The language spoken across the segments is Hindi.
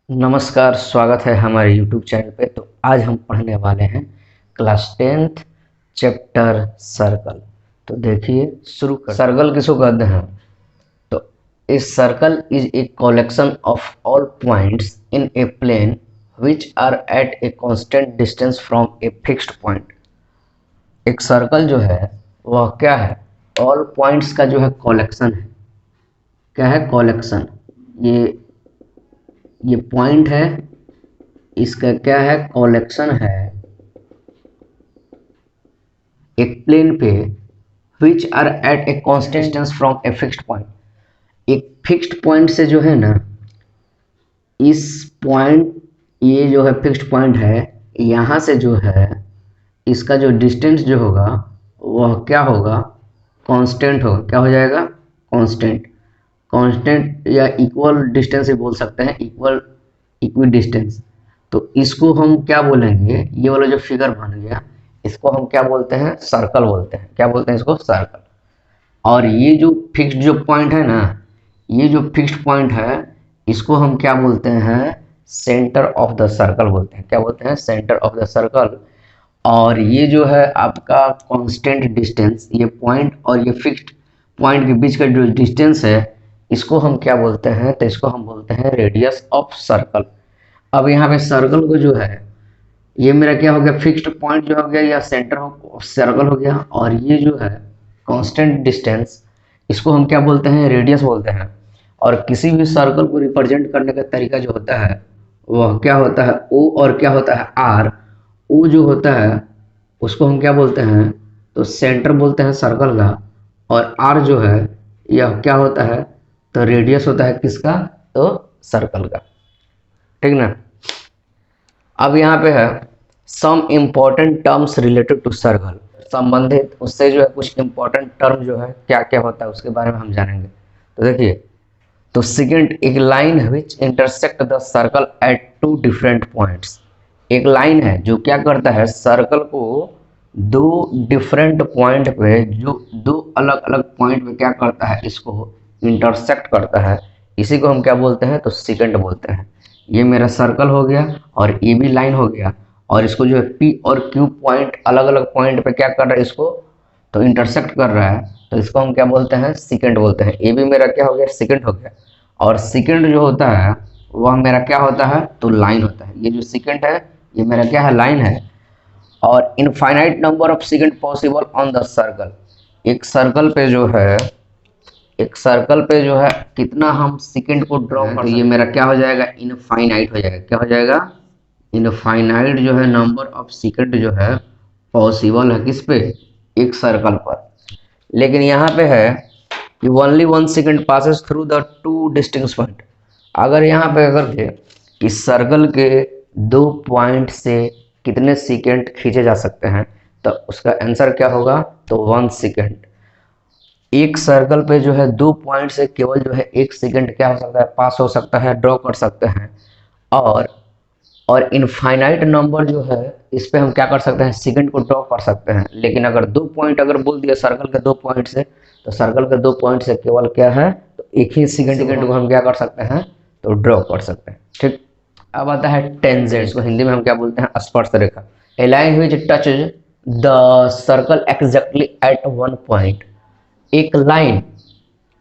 नमस्कार, स्वागत है हमारे YouTube चैनल पे। तो आज हम पढ़ने वाले हैं क्लास 10th चैप्टर सर्कल। तो देखिए शुरू कर। सर्कल किसको कहते हैं? तो a circle is a collection of all points in a plane which are at a constant distance from a fixed point. एक सर्कल जो है वह क्या है? ऑल पॉइंट्स का जो है कलेक्शन है। क्या है? कलेक्शन। ये पॉइंट है, इसका क्या है? कलेक्शन है एक प्लेन पे which are at a constant distance from a fixed point. एक फिक्स्ड पॉइंट से जो है ना, इस पॉइंट, ये जो है फिक्स्ड पॉइंट है, यहाँ से जो है इसका जो डिस्टेंस जो होगा वह क्या होगा? कांस्टेंट होगा। क्या हो जाएगा? कांस्टेंट। कांस्टेंट या इक्वल डिस्टेंस ही बोल सकते हैं, इक्वी डिस्टेंस। तो इसको हम क्या बोलेंगे? ये वाला जो फिगर बन गया इसको हम क्या बोलते हैं? सर्कल बोलते हैं। क्या बोलते हैं इसको? सर्कल। और ये जो फिक्स्ड जो पॉइंट है ना, ये जो फिक्स्ड पॉइंट है इसको हम क्या बोलते हैं? सेंटर ऑफ द सर्कल बोलते हैं। क्या बोलते हैं? Centre of the circle. और ये जो है आपका कांस्टेंट डिस्टेंस, ये पॉइंट और ये फिक्स्ड पॉइंट के बीच का जो डिस्टेंस है इसको हम क्या बोलते हैं? तो इसको हम बोलते हैं रेडियस ऑफ सर्कल। अब यहाँ पे सर्कल को जो है, ये मेरा क्या हो गया? फिक्स्ड पॉइंट जो हो गया या सेंटर ऑफ सर्कल हो गया, और ये जो है कांस्टेंट डिस्टेंस, इसको हम क्या बोलते हैं? रेडियस बोलते हैं। और किसी भी सर्कल को रिप्रेजेंट करने का तरीका जो होता है वह क्या होता है? ओ, और क्या होता है? आर। ओ जो होता है उसको हम क्या बोलते हैं? तो सेंटर बोलते हैं सर्कल का। और आर जो है यह क्या होता है? तो रेडियस होता है किसका? तो सर्कल का। ठीक ना? अब यहाँ पे है some important terms related to circle. संबंधित उससे जो है कुछ इम्पोर्टेंट टर्म जो है क्या क्या होता है उसके बारे में हम जानेंगे। तो देखिए, तो सेकंड, एक line which intersect the circle at two different points. एक लाइन है जो क्या करता है? सर्कल को दो डिफरेंट पॉइंट पे, जो दो अलग अलग पॉइंट पे क्या करता है? इसको इंटरसेक्ट करता है। इसी को हम क्या बोलते हैं? तो सेकंड बोलते हैं। ये मेरा सर्कल हो गया और ये भी लाइन हो गया, और इसको जो है पी और क्यू पॉइंट अलग अलग पॉइंट पे क्या कर रहा है? इसको तो इंटरसेक्ट कर रहा है, तो इसको हम क्या बोलते हैं? सेकंड बोलते हैं। ये भी मेरा क्या हो गया? सेकंड हो गया। और सेकंड जो होता है वह मेरा क्या होता है? तो लाइन होता है। ये जो सेकंड है ये मेरा क्या है? लाइन है। और infinite number of second possible on the circle. एक सर्कल पे जो है, एक सर्कल पे जो है कितना हम सेकंड को ड्रॉ कर, ये मेरा क्या हो जाएगा? इनफाइनाइट हो जाएगा। क्या हो जाएगा? इनफाइनाइट जो है नंबर ऑफ सेकंड जो है पॉसिबल है किस पे? एक सर्कल पर। लेकिन यहाँ पे है कि only 1 second passes through the two distinct point. अगर यहाँ पे अगर थे कि सर्कल के दो पॉइंट से कितने सेकंड खींचे जा सकते हैं, तो उसका आंसर क्या होगा? तो 1 सेकंड। एक सर्कल पे जो है दो पॉइंट से केवल जो है 1 सेकंड क्या हो सकता है? पास हो सकता है, ड्रॉ कर सकते हैं। और और इनफाइनाइट नंबर जो है इस पे हम क्या कर सकते हैं? सेकंड को ड्रॉ कर सकते हैं। लेकिन अगर दो पॉइंट अगर बोल दिया सर्कल के दो पॉइंट से, तो सर्कल के दो पॉइंट से केवल क्या है? तो एक ही सेकंड को हम क्या कर सकते हैं? तो ड्रॉ कर सकते हैं। ठीक। अब आता है टेंजेंट। इसको हिंदी में हम क्या बोलते हैं? स्पर्श रेखा। A line which touches the circle exactly at one point. एक लाइन,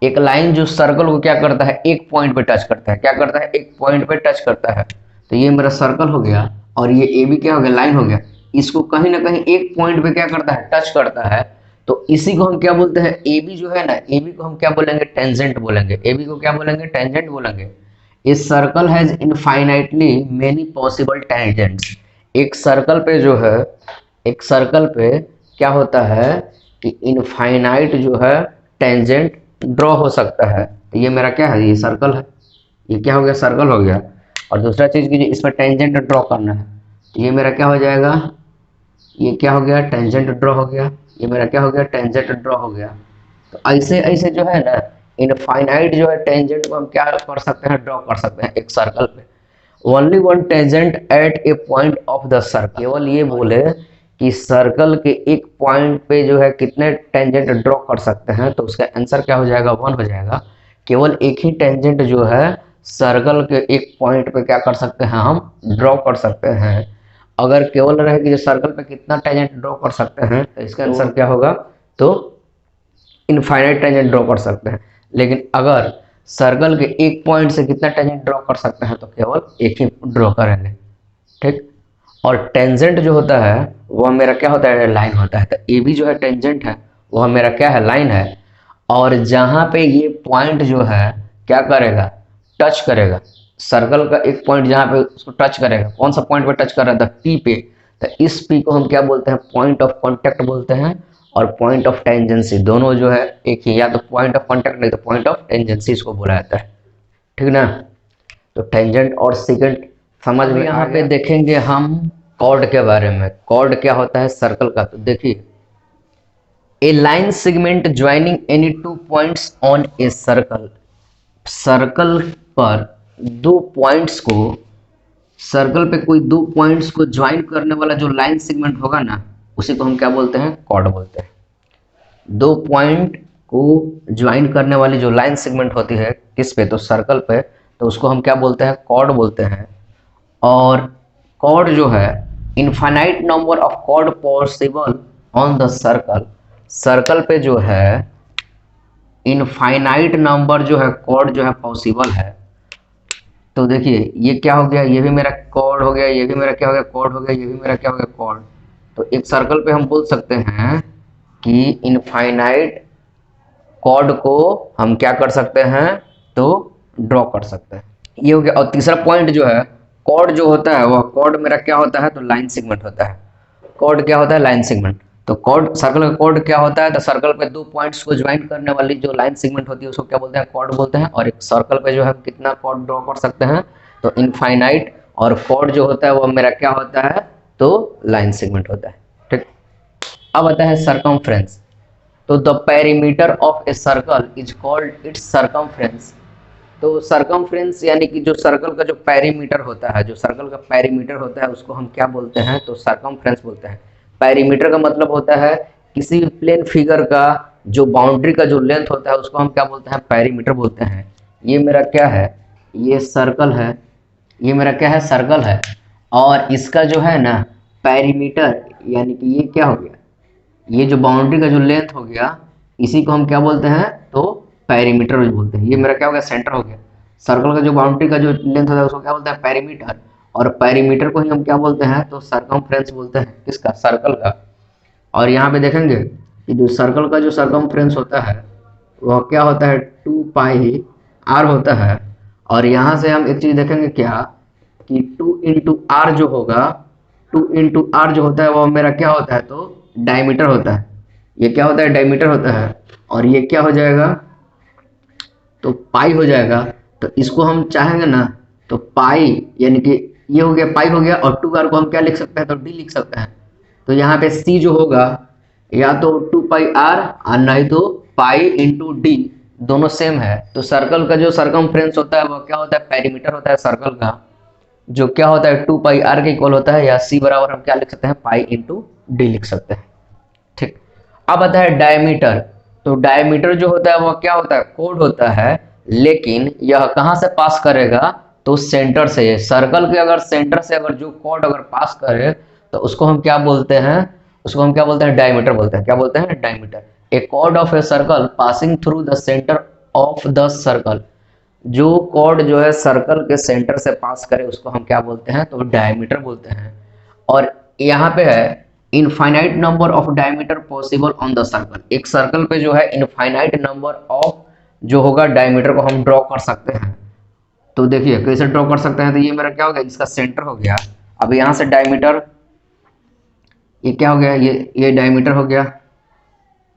एक लाइन जो सर्कल को क्या करता है? एक पॉइंट पे टच करता है। क्या करता है? एक पॉइंट पे टच करता है। तो ये मेरा सर्कल हो गया, और ये ए बी क्या हो गया? लाइन हो गया। इसको कहीं ना कहीं एक पॉइंट पे क्या करता है? टच करता है। तो इसी को हम क्या बोलते हैं? ए बी जो है ना, ए बी को हम क्या बोलेंगे? टेंजेंट बोलेंगे। ए बी को क्या बोलेंगे? टेंजेंट बोलेंगे। इस circle has infinitely many possible tangents. एक सर्कल पे जो है, एक सर्कल पे क्या होता है कि इनफाइनाइट जो है टेंजेंट ड्रॉ हो सकता है। तो ये मेरा क्या है? ये सर्कल है। ये क्या हो गया? सर्कल हो गया। और दूसरा चीज़ की जो इस पर टेंजेंट ड्रॉ करना है, तो ये मेरा क्या हो जाएगा? ये क्या हो गया? टेंजेंट ड्रॉ हो गया। ये मेरा क्या हो गया? टेंजेंट ड्रॉ हो गया। तो ऐसे ऐसे जो है ना, इनफाइनाइट जो है टेंजेंट को हम क्या कर सकते हैं? ड्रॉ कर सकते हैं एक सर्कल पे। Only one tangent at A point of the circle. केवल ये बोले कि सर्कल के एक पॉइंट पे जो है कितने टेंजेंट ड्रॉ कर सकते हैं, तो उसका आंसर क्या हो जाएगा? 1 हो जाएगा। केवल एक ही टेंजेंट जो है सर्कल के एक पॉइंट पे क्या कर सकते हैं, हम ड्रॉ कर सकते हैं। अगर केवल रहे कि सर्कल पे कितना टेंजेंट ड्रॉ कर सकते हैं तो इसका आंसर क्या होगा, तो इनफाइनाइट टेंजेंट ड्रॉ कर सकते हैं। लेकिन अगर सर्कल के एक पॉइंट से कितना टेंजेंट ड्रॉ कर सकते हैं तो केवल एक ही ड्रॉ करेंगे। ठीक। और टेंजेंट जो होता है वह मेरा क्या होता है, लाइन होता है। तो ए बी जो है टेंजेंट है, वह मेरा क्या है, लाइन है। और जहां पे ये पॉइंट जो है क्या करेगा, टच करेगा, सर्कल का एक पॉइंट जहां पे उसको टच करेगा, कौन सा पॉइंट पे टच कर रहा था, पी पे। तो इस पी को हम क्या बोलते हैं, पॉइंट ऑफ कांटेक्ट बोलते हैं। और पॉइंट ऑफ टेंजेंसी दोनों जो है एक ही, या तो पॉइंट ऑफ कांटेक्ट नहीं तो पॉइंट ऑफ टेंजेंसी इसको बोला जाता है। ठीक ना। तो टेंजेंट और सेकेंड समझ में। यहाँ पे देखेंगे हम कॉर्ड के बारे में। कॉर्ड क्या होता है सर्कल का, तो देखिए, a line segment joining any two points on a circle. Circle पर दो पॉइंट्स को, सर्कल पे कोई दो पॉइंट्स को ज्वाइन करने वाला जो लाइन सेगमेंट होगा ना, उसी को हम क्या बोलते हैं, कॉर्ड बोलते हैं। दो पॉइंट को ज्वाइन करने वाली जो लाइन सेगमेंट होती है किस पे, तो सर्कल पे, तो उसको हम क्या बोलते हैं, कॉर्ड बोलते हैं। और कॉर्ड जो है, infinite number of chord possible on the circle. Circle पे जो है इनफाइनाइट नंबर जो है कॉर्ड जो है पॉसिबल है। तो देखिए ये क्या हो गया, ये भी मेरा कॉर्ड हो गया, ये भी मेरा क्या हो गया, कॉर्ड हो गया, ये भी मेरा क्या हो गया, कॉर्ड। तो एक सर्कल पे हम बोल सकते हैं कि इनफाइनाइट कॉर्ड को हम क्या कर सकते हैं, तो ड्रॉ कर सकते हैं। ये हो गया। और तीसरा पॉइंट जो है, कॉर्ड जो होता है वह कॉर्ड मेरा क्या होता है, तो लाइन सेगमेंट होता है। कॉर्ड क्या होता है, लाइन सेगमेंट। तो कॉर्ड, सर्कल का कॉर्ड क्या होता है, तो सर्कल पे दो पॉइंट्स को ज्वाइन करने वाली जो लाइन सेगमेंट होती है उसको क्या बोलते हैं, कॉर्ड बोलते हैं। और एक सर्कल पे जो है कितना कॉर्ड ड्रॉ कर सकते हैं, तो इनफाइनाइट। और कॉर्ड जो होता है वो मेरा क्या होता है, तो लाइन सेगमेंट होता है। ठीक। अब आता है सरकमफ्रेंस। तो the perimeter of a circle is called its circumference. तो सरकमफ्रेंस यानी कि जो सर्कल का जो पेरीमीटर होता है, जो सर्कल का पेरीमीटर होता है उसको हम क्या बोलते हैं, तो सरकमफ्रेंस बोलते हैं। पेरीमीटर का मतलब होता है किसी भी प्लेन फिगर का जो बाउंड्री का जो लेंथ होता है उसको हम क्या बोलते हैं, पेरीमीटर बोलते हैं। ये मेरा क्या है, ये सर्कल है, ये मेरा क्या है, सर्कल है। और इसका जो है ना पेरीमीटर, यानी कि ये क्या हो गया, ये जो बाउंड्री का जो लेंथ हो गया, इसी को हम क्या बोलते हैं, तो पेरीमीटर बोलते हैं। ये मेरा क्या हो गया, सेंटर हो गया। सर्कल का जो बाउंड्री का जो लेंथ होता है उसको क्या बोलते हैं, पेरीमीटर। और पेरीमीटर को ही हम क्या बोलते हैं, तो सरकमफ्रेंस बोलते हैं। किसका, सर्कल का। और यहाँ पे देखेंगे कि जो सर्कल का जो सरकमफ्रेंस होता है वह क्या होता है, 2πr होता है। और यहाँ से हम एक चीज देखेंगे क्या, कि 2 × r जो होगा, 2 × r जो होता है वो मेरा क्या होता है, तो डायमीटर होता है। ये क्या होता है, डायमीटर होता है। और ये क्या हो जाएगा, तो पाई हो जाएगा। तो इसको हम चाहेंगे ना, तो पाई यानी कि ये हो गया, पाई हो गया। और 2r को हम क्या लिख सकते हैं, तो d लिख सकते हैं। तो यहाँ पे c जो होगा या तो 2πr और नहीं तो पाई × d, दोनों सेम है। तो सर्कल का जो सरकमफ्रेंस होता है वो क्या होता है, पेरीमीटर होता है सर्कल का, जो क्या होता है 2πr के इक्वल होता है। या c बराबर हम क्या लिख सकते हैं, पाई × d लिख सकते हैं। ठीक। अब आता है डायमीटर। तो डायमीटर जो होता है वो क्या होता है, कोड होता है। लेकिन यह कहां से पास करेगा, तो सेंटर से। सर्कल के अगर सेंटर से अगर जो कोड अगर पास करे तो उसको हम क्या बोलते हैं, उसको हम क्या बोलते हैं, डायमीटर बोलते हैं। क्या बोलते हैं, diameter. A chord of a circle passing through the centre of the circle. जो कॉर्ड जो है सर्कल के सेंटर से पास करे उसको हम क्या बोलते हैं, तो डायमीटर बोलते हैं। और यहाँ पे है infinite number of diameter possible on the circle. एक सर्कल पे जो है इनफाइनाइट नंबर ऑफ जो होगा डायमीटर को हम ड्रॉ कर सकते हैं। तो देखिए कैसे ड्रॉ कर सकते हैं, तो ये मेरा क्या हो गया, इसका सेंटर हो गया। अब यहाँ से डायमीटर, ये क्या हो गया, ये डायमीटर हो गया।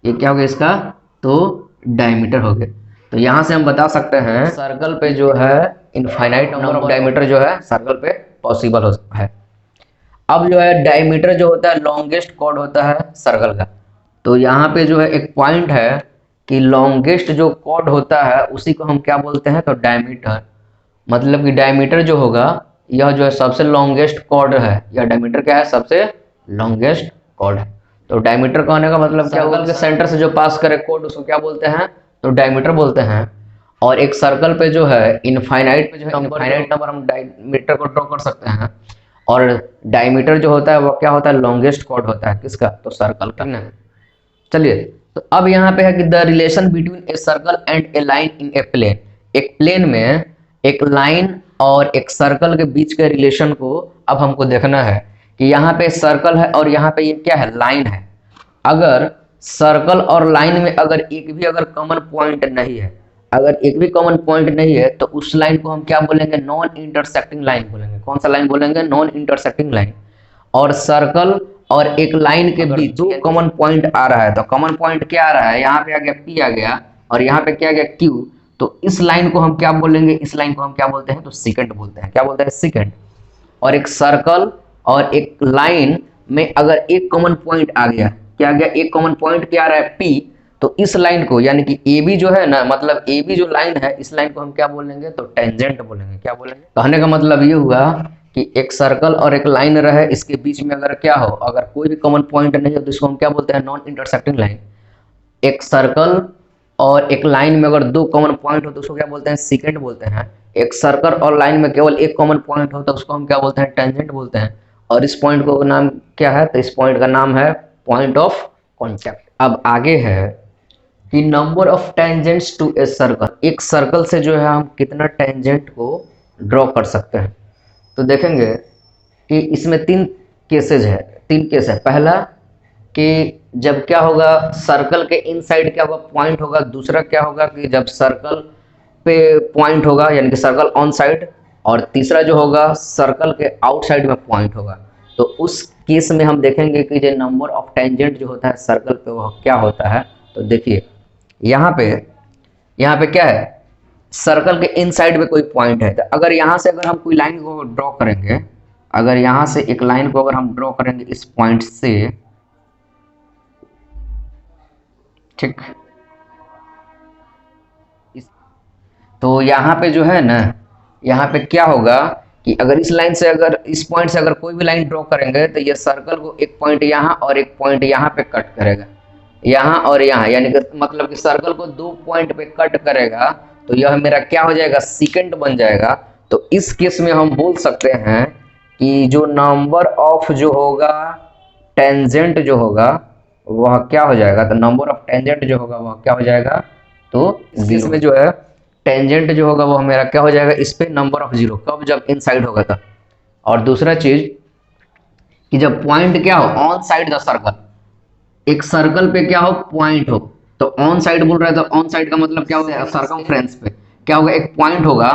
ये क्या हो गया इसका, तो डायमीटर हो गया। तो यहाँ से हम बता सकते हैं सर्कल पे जो है इनफाइनाइट नंबर ऑफ डायमीटर जो है सर्कल पे पॉसिबल है। अब जो है डायमीटर जो होता है लॉन्गेस्ट कॉर्ड होता है सर्कल का। तो यहाँ पे जो है एक पॉइंट है कि लॉन्गेस्ट जो कॉर्ड होता है उसी को हम क्या बोलते हैं, तो डायमीटर। मतलब कि डायमीटर जो होगा यह जो है सबसे लॉन्गेस्ट कॉर्ड है। यह डायमीटर क्या है, सबसे लॉन्गेस्ट कॉर्ड है। तो डायमीटर का होने का मतलब क्या होगा, कि सेंटर से जो पास करे कॉर्ड उसको क्या बोलते हैं, तो डायमीटर बोलते हैं। और एक सर्कल पे जो है इनफाइनाइट पे जो है इनफाइनाइट नंबर हम डायमीटर को ड्रॉ कर सकते हैं। और डायमीटर जो होता है वो क्या होता है, लॉन्गेस्ट कॉर्ड होता है किसका, तो सर्कल का ना। चलिए, तो अब यहाँ पे है कि the relation between a circle and a line in a plane. एक प्लेन में एक लाइन और एक सर्कल के बीच के रिलेशन को अब हमको देखना है कि यहाँ पे सर्कल है और यहाँ पे ये क्या है, लाइन है। अगर सर्कल और लाइन में अगर एक भी अगर कॉमन पॉइंट नहीं है, अगर एक भी कॉमन पॉइंट नहीं है, तो उस लाइन को हम क्या बोलेंगे, नॉन इंटरसेक्टिंग लाइन बोलेंगे। कौन सा लाइन बोलेंगे, नॉन इंटरसेक्टिंग लाइन। और सर्कल और एक लाइन के बीच दो कॉमन पॉइंट आ रहा है, तो कॉमन पॉइंट क्या आ रहा है, यहाँ पे आ गया P आ गया और यहाँ पे क्या आ गया Q। तो इस लाइन को हम क्या बोलेंगे, इस लाइन को हम क्या बोलते हैं, तो सेकंड बोलते हैं। क्या बोलते हैं, सेकंड। और एक सर्कल और एक लाइन में अगर एक कॉमन पॉइंट आ गया, क्या आ गया, एक कॉमन पॉइंट क्या आ रहा है, P। तो इस लाइन को यानी कि AB जो है ना, मतलब AB जो लाइन है, इस लाइन को हम क्या बोलेंगे, तो टेंजेंट बोलेंगे। क्या बोलेंगे, कहने का मतलब ये हुआ कि एक सर्कल और एक लाइन रहे, इसके बीच में अगर क्या हो, अगर कोई भी कॉमन पॉइंट नहीं हो, तो इसको हम क्या बोलते हैं, नॉन इंटरसेक्टिंग लाइन। एक सर्कल और एक लाइन में अगर दो कॉमन पॉइंट हो तो उसको क्या बोलते हैं, सेकंड बोलते हैं। एक सर्कल और लाइन में केवल एक कॉमन पॉइंट हो तो उसको हम क्या बोलते हैं, टेंजेंट बोलते हैं। और इस पॉइंट को नाम क्या है, तो इस पॉइंट का नाम है पॉइंट ऑफ कॉन्टैक्ट। अब आगे है कि number of tangents to a circle. एक सर्कल से जो है हम कितना टेंजेंट को ड्रॉ कर सकते हैं। तो देखेंगे कि इसमें तीन केसेज है, तीन केस है। पहला कि जब क्या होगा, सर्कल के इनसाइड क्या होगा, पॉइंट होगा। दूसरा क्या होगा कि जब सर्कल पे पॉइंट होगा, यानी कि सर्कल ऑन साइड। और तीसरा जो होगा, सर्कल के आउटसाइड में पॉइंट होगा। तो उस केस में हम देखेंगे कि जो नंबर ऑफ टेंजेंट जो होता है सर्कल पे वो क्या होता है। तो देखिए यहाँ पे क्या है, सर्कल के इनसाइड में कोई पॉइंट है। तो अगर यहाँ से अगर हम कोई लाइन को ड्रॉ करेंगे, अगर यहाँ से एक लाइन को अगर हम ड्रॉ करेंगे इस पॉइंट से, ठीक, तो यहाँ पे जो है ना, यहाँ पे क्या होगा कि अगर इस लाइन से अगर इस पॉइंट से अगर कोई भी लाइन ड्रॉ करेंगे तो ये सर्कल को एक पॉइंट यहाँ और एक पॉइंट यहाँ पे कट करेगा, यहाँ और यहाँ, यानी कि मतलब कि सर्कल को दो पॉइंट पे कट करेगा। तो यह मेरा क्या हो जाएगा, सेकंड बन जाएगा। तो इस केस में हम बोल सकते हैं कि जो नंबर ऑफ जो होगा टेंजेंट जो होगा वह क्या हो जाएगा, तो नंबर ऑफ टेंजेंट जो होगा वह क्या हो जाएगा, तो इस केस में जो है टेंजेंट जो होगा वह मेरा क्या हो जाएगा, इस पे नंबर ऑफ जीरो। कब, जब इनसाइड होगा तब। और दूसरा चीज कि जब पॉइंट क्या हो, ऑन साइड द सर्कल, एक सर्कल पे क्या हो, पॉइंट हो। तो ऑन साइड बोल रहा है, तो ऑन साइड का मतलब क्या होगा, सर्कमफ्रेंस पे क्या होगा, एक पॉइंट होगा।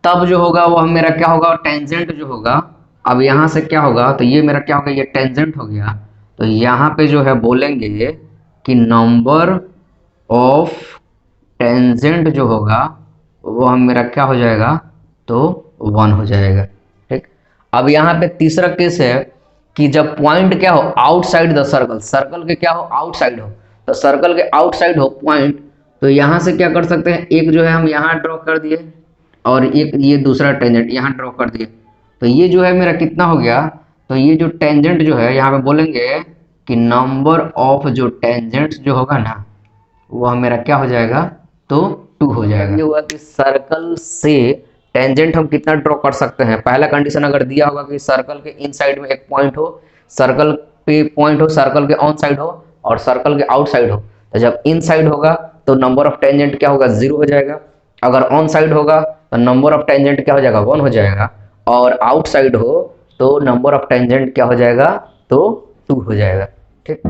तब जो होगा वह मेरा क्या होगा, टेंजेंट जो होगा। अब यहाँ से क्या होगा, तो ये मेरा क्या होगा, ये टेंजेंट हो गया। तो यहाँ पे जो है बोलेंगे कि नंबर ऑफ टेंजेंट जो होगा वह मेरा क्या हो जाएगा, तो 1 हो जाएगा। ठीक। अब यहाँ पे तीसरा केस है कि जब पॉइंट क्या हो, आउटसाइड द सर्कल, सर्कल के क्या हो, आउटसाइड हो। तो सर्कल के आउटसाइड हो पॉइंट, तो यहाँ से क्या कर सकते हैं, एक जो है हम यहाँ ड्रॉ कर दिए और एक ये दूसरा टेंजेंट यहाँ ड्रॉ कर दिए। तो ये जो है मेरा कितना हो गया, तो ये जो टेंजेंट जो है यहाँ पे बोलेंगे कि नंबर ऑफ जो टेंजेंट्स जो होगा ना वह मेरा क्या हो जाएगा, तो 2 हो जाएगा। ये हुआ कि सर्कल से टेंजेंट हम कितना ड्रॉ कर सकते हैं। पहला कंडीशन अगर दिया होगा कि सर्कल के इनसाइड में एक पॉइंट हो, सर्कल पे पॉइंट हो, सर्कल के ऑन साइड हो और सर्कल के आउटसाइड हो। तो जब इनसाइड होगा तो नंबर ऑफ टेंजेंट क्या होगा, 0 हो जाएगा। अगर ऑन साइड होगा तो नंबर ऑफ टेंजेंट क्या हो जाएगा, 1 हो जाएगा। और आउटसाइड हो तो नंबर ऑफ टेंजेंट क्या हो जाएगा, तो 2 हो जाएगा। ठीक।